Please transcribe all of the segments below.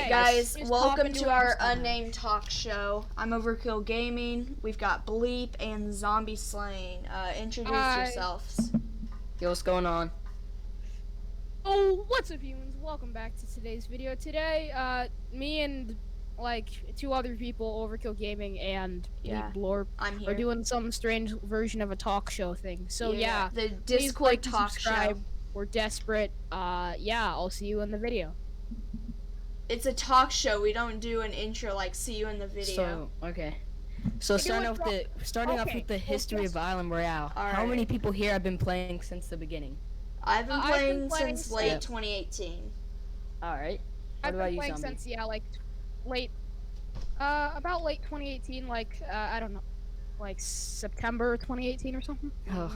Alright guys, welcome to our unnamed talk show. I'm Overkill Gaming. We've got Bleep and Zombie Slaying. Introduce yourselves. Yo, what's going on? Oh, what's up humans? Welcome back to today's video. Today, me and like 2 other people, Overkill Gaming and Bleep Blorp, are doing some strange version of a talk show thing. So yeah, the please Discord like talk subscribe. show. We're desperate. Yeah, I'll see you in the video. It's a talk show. We don't do an intro like see you in the video. So, okay. So starting off with the history of Island Royale. How many people here have been playing since the beginning? I've been playing since late 2018. Alright. I've been playing since, about late 2018, I don't know, like September 2018 or something. Oh,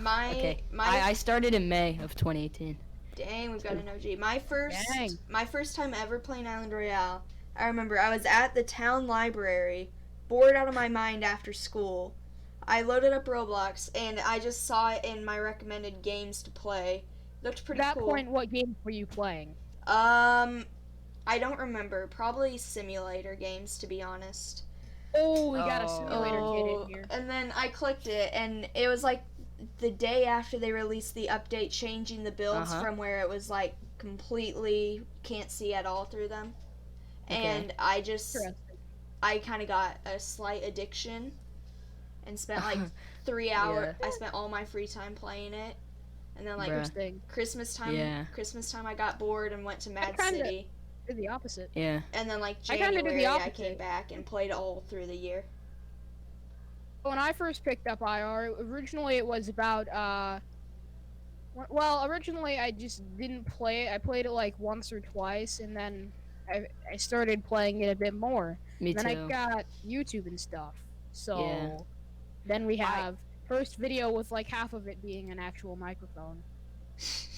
I started in May of 2018. Dang, we've got an OG. My first time ever playing Island Royale, I remember I was at the town library, bored out of my mind after school. I loaded up Roblox, and I just saw it in my recommended games to play. Looked pretty cool. At that point, what games were you playing? I don't remember. Probably simulator games, to be honest. Oh, we got a simulator kid in here. And then I clicked it, and it was like the day after they released the update changing the builds from where it was like completely can't see at all through them. Okay. And I kind of got a slight addiction and spent like 3 hours. I spent all my free time playing it. And then like Christmas time I got bored and went to Mad City. Did the opposite. Yeah. And then like January I came back and played all through the year. When I first picked up IR, originally it was about originally I just didn't play it. I played it like once or twice, and then I started playing it a bit more. Me too. Then I got YouTube and stuff. So then we have first video with like half of it being an actual microphone.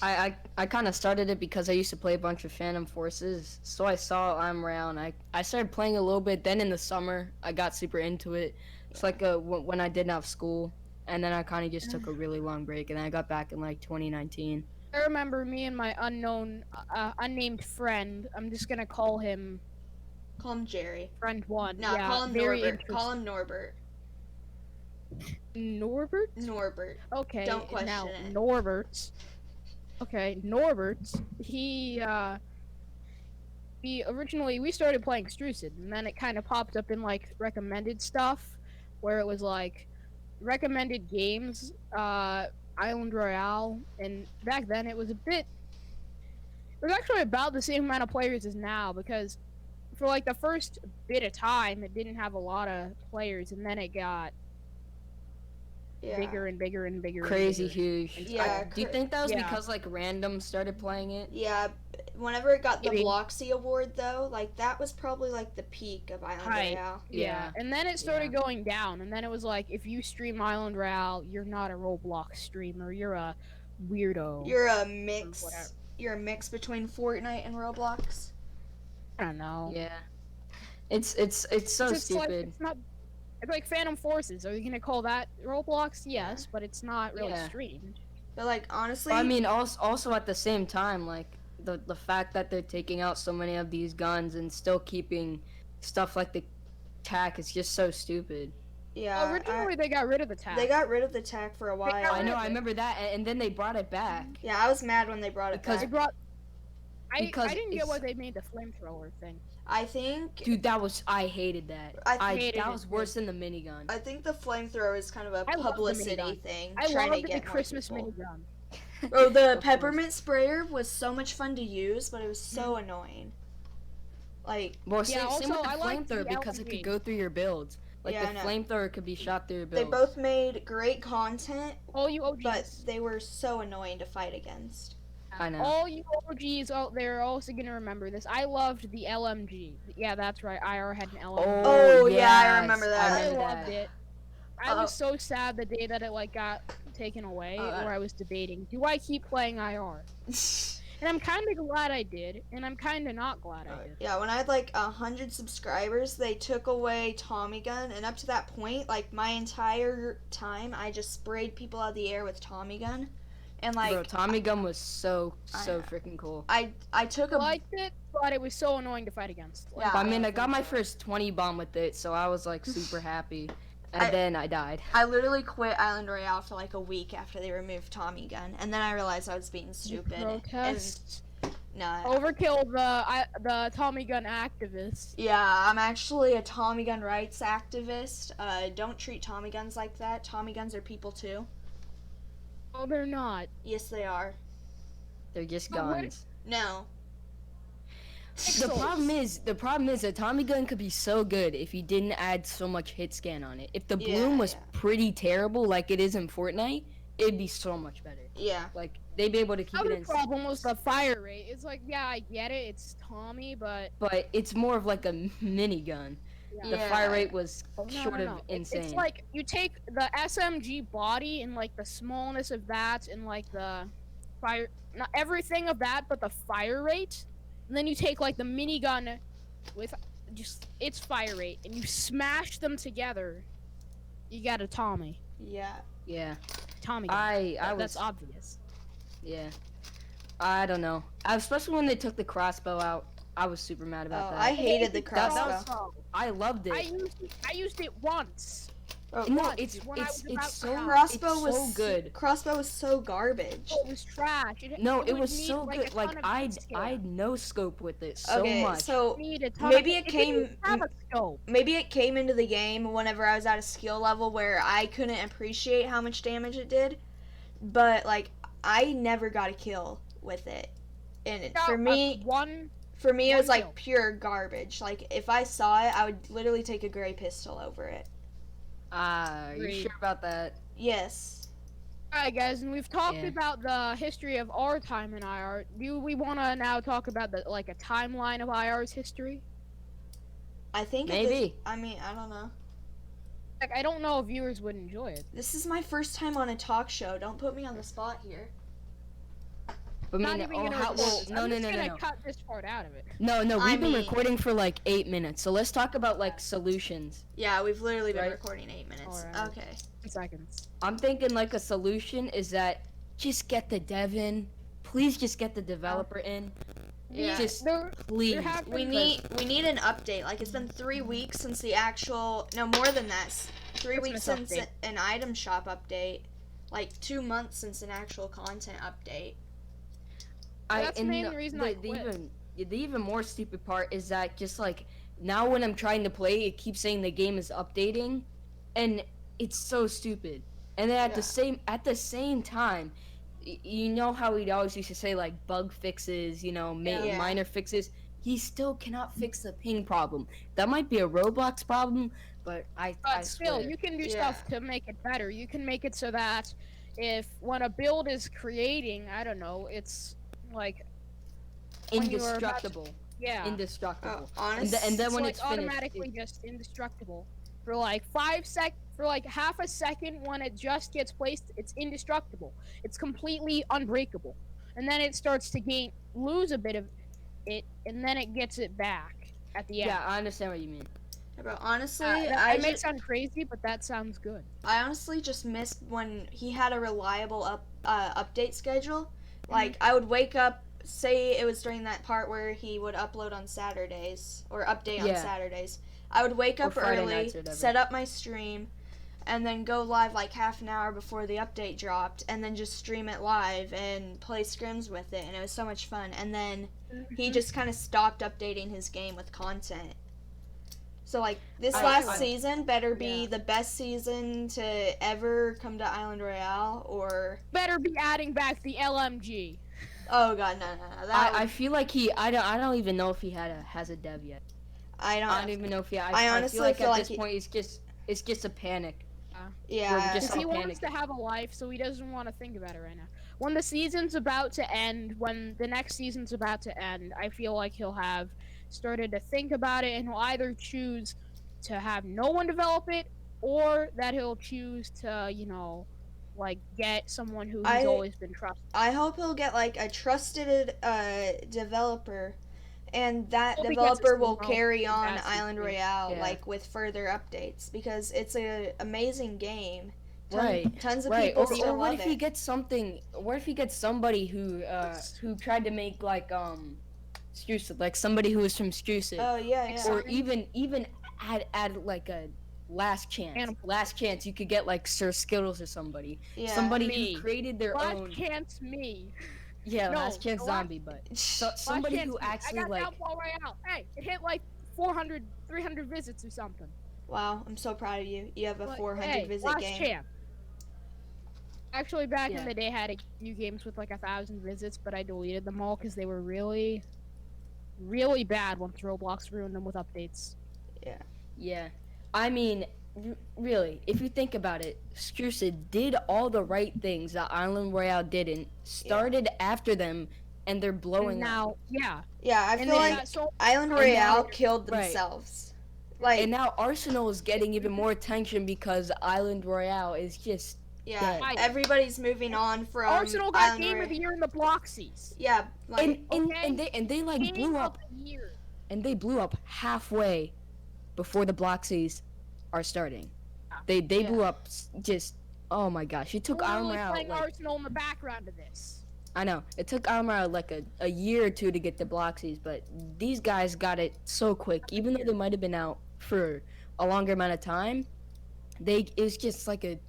I kind of started it because I used to play a bunch of Phantom Forces, so I saw I'm around. I started playing a little bit. Then in the summer, I got super into it. It's like when I didn't have school, and then I kind of just took a really long break, and then I got back in like 2019. I remember me and my unnamed friend. I'm just gonna call him Jerry. Friend 1. No, call him Norbert. Call him Norbert. Norbert. Okay. Don't question it. Norbert. Okay, Norbert. He originally we started playing Strucid, and then it kind of popped up in like recommended stuff, where it was like recommended games, Island Royale, and back then it was actually about the same amount of players as now, because for like the first bit of time it didn't have a lot of players, and then it got bigger and bigger and bigger. Crazy huge. Yeah. Do you think that was because like random started playing it? Yeah. Whenever it got the Bloxy Award, though, like that was probably like the peak of Island Royale. Yeah. And then it started going down, and then it was like, if you stream Island Royale, you're not a Roblox streamer. You're a weirdo. You're a mix. You're a mix between Fortnite and Roblox. I don't know. Yeah. It's so stupid. It's like Phantom Forces. Are you gonna call that Roblox? Yes, but it's not really streamed. But like honestly, I mean, also at the same time, like the fact that they're taking out so many of these guns and still keeping stuff like the TAC is just so stupid. Yeah. Originally, they got rid of the TAC. They got rid of the TAC for a while. I know. I remember that, and then they brought it back. Yeah, I was mad when they brought it back. I didn't get why they made the flamethrower thing. I think... Dude, I hated that. That was worse than the minigun. I think the flamethrower is kind of a publicity thing. I loved the Christmas minigun. Oh, the peppermint sprayer was so much fun to use, but it was so annoying. Like... Well, same with the flamethrower, because it could go through your builds. Like, the flamethrower could be shot through your builds. They both made great content, all you OGs. But they were so annoying to fight against. I know. All you OGs out there are also gonna remember this. I loved the LMG. Yeah, that's right. IR had an LMG. Oh yeah, I remember that. I loved it. I was so sad the day that it like got taken away, where I was debating, do I keep playing IR? And I'm kind of glad I did, and I'm kind of not glad I did. Yeah, when I had like 100 subscribers, they took away Tommy Gun, and up to that point, like my entire time, I just sprayed people out of the air with Tommy Gun. And like, bro, Tommy gun was so freaking cool. I took a liked it, but it was so annoying to fight against. Like, I mean, I got my first 20 bomb with it, so I was like super happy. And then I died. I literally quit Island Royale for like a week after they removed Tommy gun, and then I realized I was being stupid. Protest. No. Overkill the Tommy gun activist. Yeah, I'm actually a Tommy gun rights activist. Don't treat Tommy guns like that. Tommy guns are people too. Oh, they're not. Yes, they are. They're just guns. No. The problem is a Tommy gun could be so good if you didn't add so much hit scan on it. If the bloom was pretty terrible like it is in Fortnite, it'd be so much better. Yeah. Like they'd be able to keep it in. The problem was the fire rate. It's like, yeah, I get it. It's Tommy, but it's more of like a minigun. Yeah. The fire rate was short of insane. It's like you take the SMG body and like the smallness of that and like the fire, not everything of that, but the fire rate. And then you take like the minigun with just its fire rate and you smash them together. You got a Tommy. Yeah. Yeah. Tommy gun. That's obvious. Yeah. I don't know. Especially when they took the crossbow out. I was super mad about that. I hated the crossbow. I loved it. I used it once. No, it's so good. Crossbow was so garbage. It was trash. It was so good. Like I'd no scope with it so much. So maybe it came into the game whenever I was at a skill level where I couldn't appreciate how much damage it did. But like I never got a kill with it. And for me it was like pure garbage. Like if I saw it, I would literally take a gray pistol over it. Are you sure about that? Yes. Alright guys, and we've talked about the history of our time in IR. Do we want to now talk about a timeline of IR's history? I think maybe. I mean, I don't know. Like, I don't know if viewers would enjoy it. This is my first time on a talk show. Don't put me on the spot here. But no. Cut this part out of it. No, we've been recording for like 8 minutes, so let's talk about like solutions. Yeah, we've literally been recording 8 minutes. Right. Okay. 10 seconds. I'm thinking like a solution is that just get the dev in. Please just get the developer in. Yeah. Just please. We need an update. Like it's been 3 weeks since the actual. No, more than that. 3 weeks since an item shop update. Like 2 months since an actual content update. That's the main reason I quit. The even more stupid part is that just like now when I'm trying to play, it keeps saying the game is updating, and it's so stupid. And then at the same time, you know how he always used to say like bug fixes, minor fixes. He still cannot fix the ping problem. That might be a Roblox problem, but I still, swear. You can do stuff to make it better. You can make it so that when a build is creating, I don't know, it's like indestructible. Indestructible. Honestly, and then when it's automatically just indestructible for like 5 seconds. For like half a second, when it just gets placed, it's indestructible. It's completely unbreakable, and then it starts to lose a bit of it, and then it gets it back at the end. Yeah, I understand what you mean. But honestly, it may sound crazy, but that sounds good. I honestly just missed when he had a reliable update schedule. Like, I would wake up, say it was during that part where he would upload on Saturdays, or update on Saturdays. I would wake up early, set up my stream, and then go live like half an hour before the update dropped, and then just stream it live and play scrims with it, and it was so much fun. And then he just kind of stopped updating his game with content. So, like, this last season better be the best season to ever come to Island Royale, or... Better be adding back the LMG. Oh, God, no. I feel like I don't even know if he has a dev yet. I don't even know if he... I honestly feel like at this point, it's just a panic. Yeah. He wants to have a life, so he doesn't want to think about it right now. When the season's about to end, when the next season's about to end, I feel like he'll have started to think about it, and he'll either choose to have no one develop it, or that he'll choose to, like, get someone who he's always been trusted. I hope he'll get, like, a trusted developer, and that developer will carry on Island Royale, like, with further updates, because it's an amazing game Tons of people still or what love if he gets something? What if he gets somebody who tried to make like Strucid, like somebody who was from Strucid. Oh yeah. Or even add like a last chance. You could get like Sir Skittles or somebody. Yeah. Somebody who created their own. Last chance me. Yeah, no, last chance zombie, but somebody who actually I got that Royale. Hey, it hit like 400, 300 visits or something. Wow, I'm so proud of you. You have a 400 visit last game. Chance. Actually, back in the day, I had a few games with like 1,000 visits, but I deleted them all because they were really, really bad once Roblox ruined them with updates. Yeah. Yeah. I mean, really, if you think about it, Strucid did all the right things that Island Royale didn't, started after them, and they're blowing up. Yeah, I feel like Island Royale killed themselves. Like, and now Arsenal is getting even more attention because Island Royale is just dead. Everybody's moving on from Arsenal got Game of the Year in the Bloxies. Yeah, like, and they like blew up. And they blew up halfway before the Bloxies are starting. They blew up just, oh my gosh. It took Island Royale playing Arsenal in the background of this. I know. It took Island Royale like a year or two to get the Bloxies, but these guys got it so quick. Even though they might have been out for a longer amount of time, it was just like a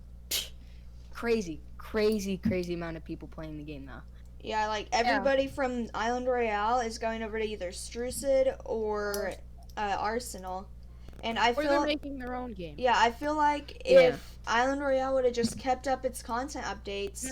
crazy amount of people playing the game now. Yeah, like everybody from Island Royale is going over to either Strucid or Arsenal. And I feel they're making their own game. Yeah, I feel like if Island Royale would have just kept up its content updates,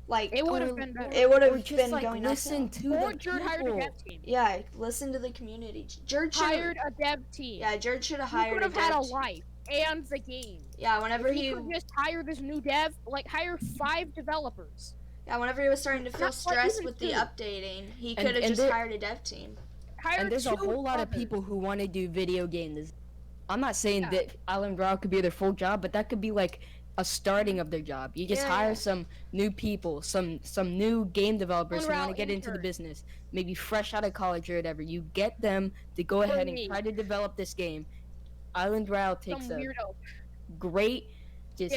like it would have been better. It would have been like, going listen to the Jerd hired a dev team. Yeah, listen to the community. Jerd hired a dev team. Yeah, Jerd should have hired a dev team. He could have had a life and the game. Yeah, whenever he could just hire this new dev, like hire 5 developers. Yeah, whenever he was starting to feel stressed with the updating, he could have just hired a dev team. And there's a whole lot of people who want to do video games. I'm not saying that Island Royale could be their full job, but that could be like a starting of their job. You just hire some new people, some new game developers who want to get into the business, maybe fresh out of college or whatever. You get them to go ahead and try to develop this game. Island Royale takes a great, you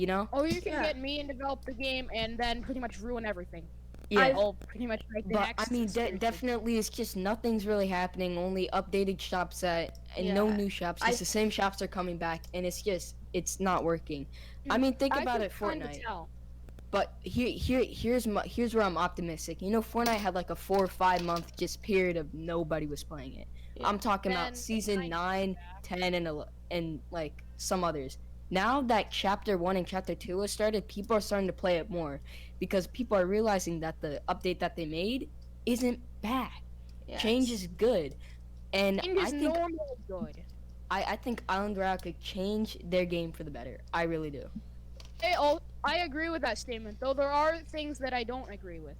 know? Or you can get me and develop the game and then pretty much ruin everything. Yeah, I'll pretty much make the next. I mean, definitely, it's just nothing's really happening. Only updated shops and no new shops. It's the same shops are coming back, and it's not working. I mean, think about it, Fortnite. But here's where I'm optimistic. You know, Fortnite had like a 4 or 5 month just period of nobody was playing it. Yeah. I'm talking about season 9, 10, and like some others. Now that chapter 1 and chapter 2 has started, people are starting to play it more because people are realizing that the update that they made isn't bad. Yes. Change is good, and I think good. I think Island Royale could change their game for the better. I really do. I agree with that statement, though there are things that I don't agree with.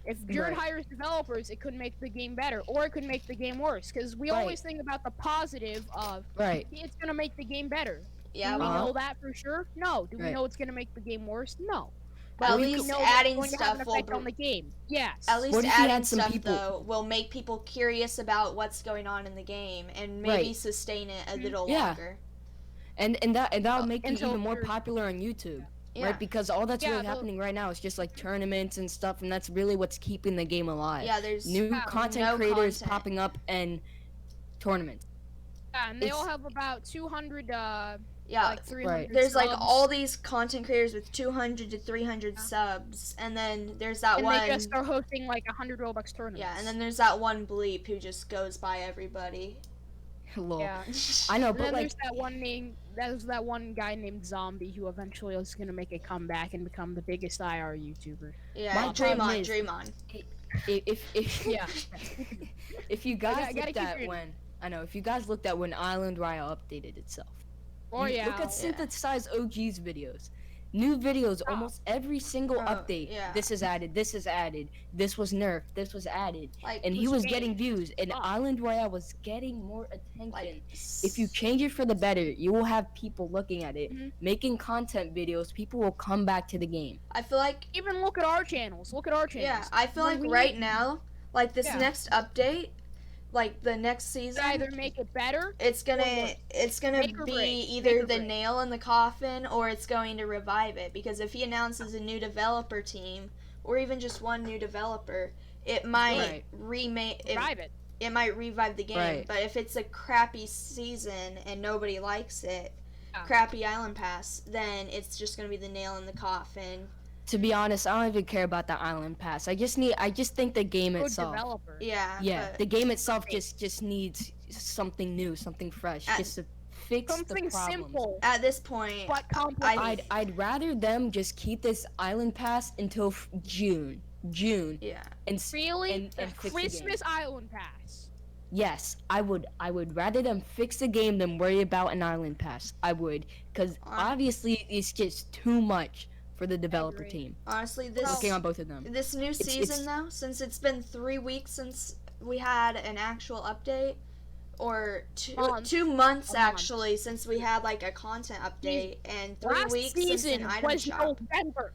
If Jerd hires developers, it could make the game better, or it could make the game worse. Because we always think about the positive of it's gonna make the game better. Yeah, do we know that for sure? No. Do we know it's gonna make the game worse? No. But at least adding stuff will on the game. Yes. At least adding stuff though will make people curious about what's going on in the game and maybe sustain it a little longer. And that'll make it even more popular on YouTube. Yeah. Right, because all that's really happening right now is just like tournaments and stuff, and that's really what's keeping the game alive. Yeah, there's new content creators popping up and tournaments. Yeah, and they all have about 200. Like 300 there's subs. like all these content creators with 200 to 300 subs, and then there's that one. And they just are hosting like 100 Robux tournaments. Yeah, and then there's that one bleep who just goes by everybody. Hello. Yeah. I know, and but then like there's that one guy named Zombie who eventually is gonna make a comeback and become the biggest IR YouTuber. Yeah, dream on. If you guys looked at if you guys looked at when Island Royale updated itself. Look at Synthesized OG's videos. New videos almost every single update. Yeah. This is added. This is added. This was nerfed. This was added. And he was getting views. And Island Royale was getting more attention. If you change it for the better, you will have people looking at it, making content videos. People will come back to the game. I feel like even look at our channels. Yeah, I feel like right now, like this next update, like the next season, either make it better. It's gonna be either the nail in the coffin or it's going to revive it. Because if he announces a new developer team or even just one new developer, it might revive it. It might revive the game. Right. But if it's a crappy season and nobody likes it, crappy Island Pass, then it's just gonna be the nail in the coffin. To be honest, I don't even care about the Island Pass. I just think the game itself. Developer. Yeah. The game itself just needs something new, something fresh, just to fix the problem. Something simple. At this point, but complicated. I'd rather them just keep this Island Pass until June. Yeah. And really? And Christmas Island Pass. Yes, I would rather them fix the game than worry about an Island Pass. I would, because obviously it's just too much for the developer team. Honestly, working on both of them. This new season, though, since it's been 3 weeks since we had an actual update, or 2 months actually since we had like a content update, and 3 weeks since an item shop. November.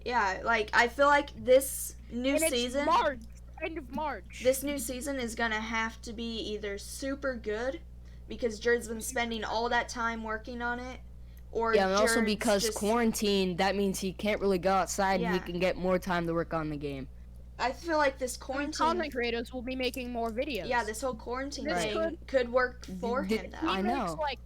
Yeah, like I feel like this new season, March, end of March. This new season is gonna have to be either super good, because Jared's been spending all that time working on it. Or and also because quarantine, that means he can't really go outside and he can get more time to work on the game. I feel like this quarantine... Content creators will be making more videos. Yeah, this whole quarantine thing could work for him, though. He makes, like,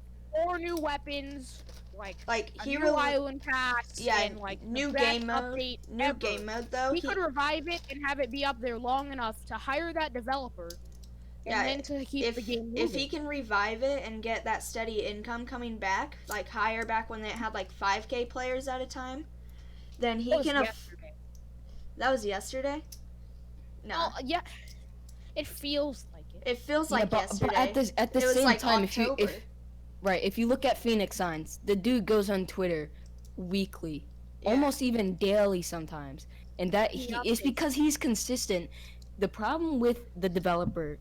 4 new weapons, like a he new Island Pass, and, like, new game mode. New game mode, though. He could revive it and have it be up there long enough to hire that developer. And then to keep the game moving. If he can revive it and get that steady income coming back, like higher back when it had like 5K players at a time, then he can. That was yesterday. No. Oh, yeah. It feels like it. It feels like yesterday. But at the same time, if you look at Phoenix Signs, the dude goes on Twitter weekly, almost even daily sometimes, and that it's because he's consistent. The problem with the developer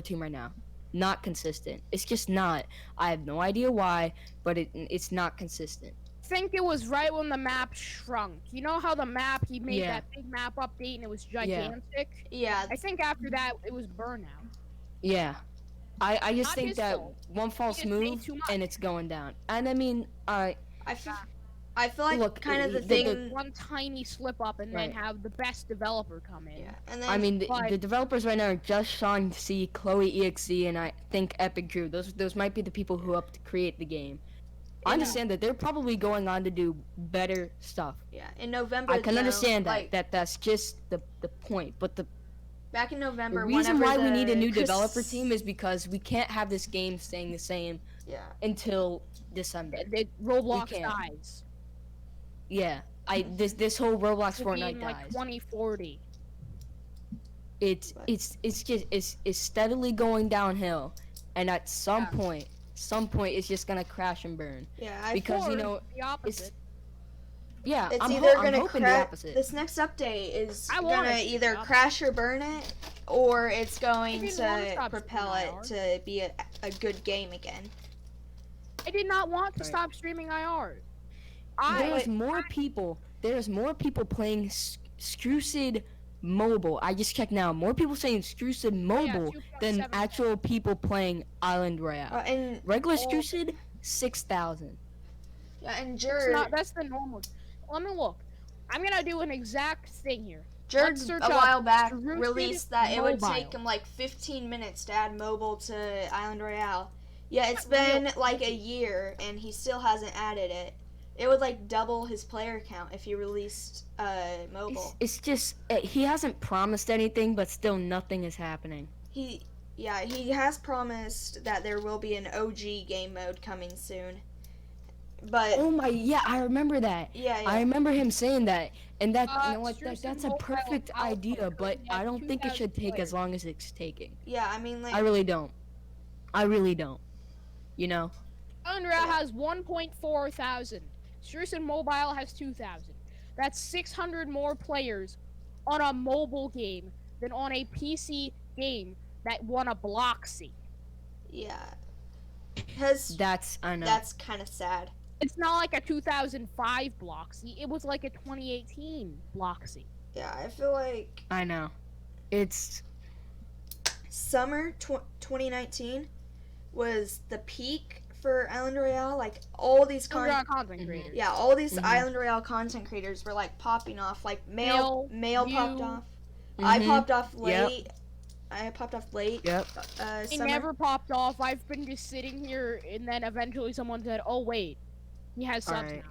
team right now, not consistent. It's just not. I have no idea why, but it's not consistent. I think it was right when the map shrunk. You know how the map, he made that big map update and it was gigantic? Yeah. I think after that, it was burnout. Yeah. I just think that one false move and it's going down. And I mean, I feel like kind of the thing... one tiny slip up and then have the best developer come in. Yeah, and then, I mean, the developers right now are just Sean C, Chloe EXE, and I think Epic Drew. Those might be the people who helped to create the game. I understand that they're probably going on to do better stuff. Yeah, in November, I can understand that's just the point, but back in November, the reason why we need a new developer team is because we can't have this game staying the same until December. Roblox dies. Yeah, this whole Roblox Fortnite like dies. 2040. It's steadily going downhill, and at some point it's just gonna crash and burn. Yeah, because the opposite. I'm either gonna hoping the opposite. This next update is gonna either crash or burn it, or it's going to propel it to be a good game again. I did not want to stop streaming IR. There's more people playing Screwsid Mobile. I just checked now. More people saying Screwsid Mobile than actual people playing Island Royale. And regular Screwsid, 6,000. Yeah, and Jared... That's the normal. Let me look. I'm gonna do an exact thing here. Jared, a while back, released that it would take him like 15 minutes to add mobile to Island Royale. Yeah, it's been like a year, and he still hasn't added it. It would like double his player count if he released mobile. It's just he hasn't promised anything, but still nothing is happening. He has promised that there will be an OG game mode coming soon. But I remember that. Yeah. I remember him saying that, and that that's a perfect idea, but I don't think it should take as long as it's taking. Yeah, I mean, like, I really don't. You know. Island has 1.4 thousand. Streusel Mobile has 2,000. That's 600 more players on a mobile game than on a PC game that won a Bloxy. Yeah. That's kind of sad. It's not like a 2005 Bloxy. It was like a 2018 Bloxy. Yeah, I feel like... I know. It's summer 2019 was the peak for Island Royale. Like all these content creators. Yeah, all these Island Royale content creators were like popping off. Like Mail popped off. I popped off late. Yep. I popped off late. Yep. It never popped off. I've been just sitting here, and then eventually someone said, "Oh wait, he has subs now."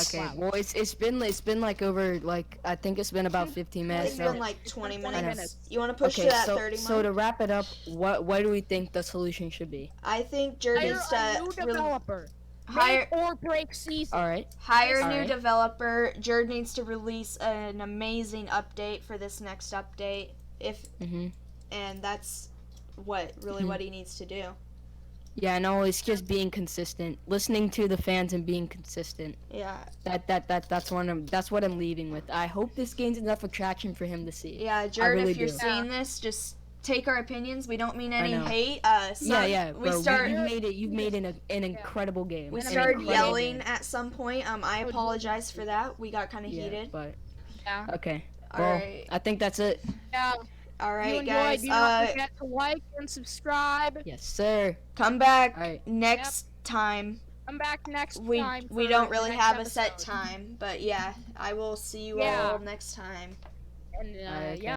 Okay. Wow. Well, it's been like over like I think it's been about 15 minutes. It's been like 20 minutes. You want to push to that 30 mark? So to wrap it up, what do we think the solution should be? I think Jared needs to hire a new developer. Hire or break season. All right. Hire a new developer. Jared needs to release an amazing update for this next update. And that's what he needs to do. Yeah, no, it's just being consistent, listening to the fans and being consistent. Yeah. That's what I'm leaving with. I hope this gains enough attraction for him to see. Yeah, Jared, if you're seeing this, just take our opinions. We don't mean any hate. You've made an incredible game. We started yelling at some point. I apologize for that. We got kind of heated. But yeah. Okay. Well, right. I think that's it. Yeah. All right, guys. Do not forget to like and subscribe. Yes, sir. Come back next time. Come back next time. We don't really have a set time, but yeah, I will see you all next time. And yeah.